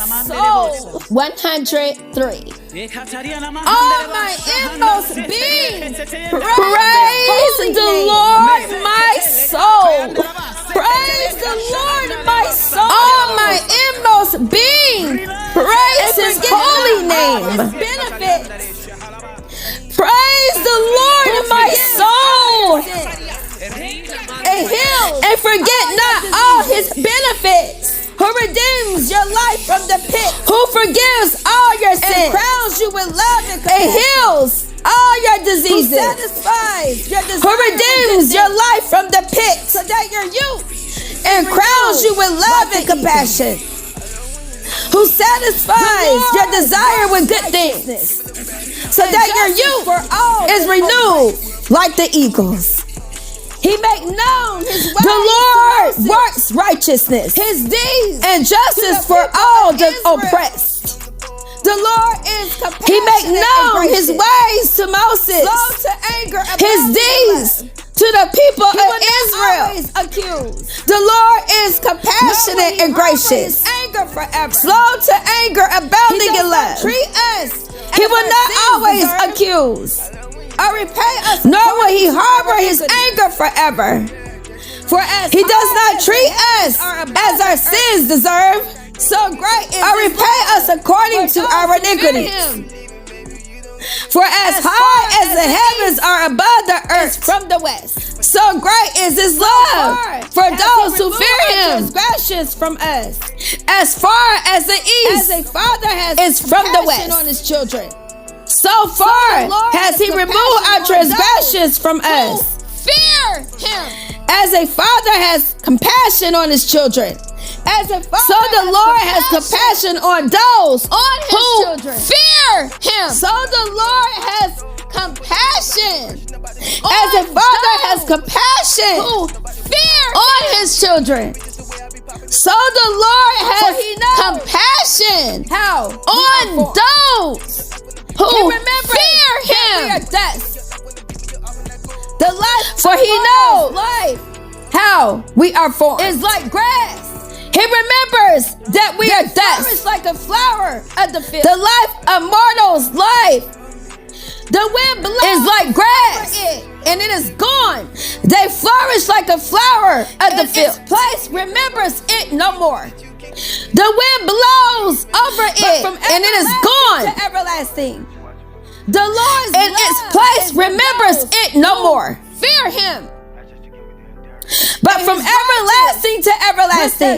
soul. 103. All my inmost being, praise the Lord, my soul. Praise the Lord, my soul. All my inmost being, praise His holy name. Praise the Lord, my soul. And forget not all His benefits. Who redeems your life from the pit. Who forgives all your sins. And crowns you with love and heals all your diseases. Who satisfies your desire. Who redeems your life from the pit. So that your youth. And crowns you with love and compassion. Who satisfies your desire with good things. So that your youth is renewed like the eagles. He make known His ways. The Lord works righteousness, His deeds, and justice for all the oppressed. The Lord is compassionate. He make known His ways to Moses, slow to anger, His deeds to the people of Israel. The Lord is compassionate and gracious, anger forever, slow to anger, abounding in love. He will not always accuse or repay us, nor will He harbor His anger forever. For as He does not treat us as our sins deserve, so great is or repay us according to our iniquities. For as high as the heavens are above the earth from the west, so great is His love for those who fear Him. Transgressions from us, as far as the east as a father is from the west on his children. So far has He removed our transgressions from us. Fear Him. As a father has compassion on his children. So the Lord has compassion on those who fear Him. So the Lord has compassion. As a father has compassion on His children. So the Lord has compassion on those who fear Him. The life, for He knows how we are formed. Is like grass. He remembers that we are dust. Like a flower of the field. The life of mortals' life. The wind blows is like grass, and it is gone. They flourish like a flower of the field. Its place remembers it no more. The wind blows over it, and it is gone. To everlasting. The Lord's in its place remembers it no more. Fear Him. But from everlasting to everlasting.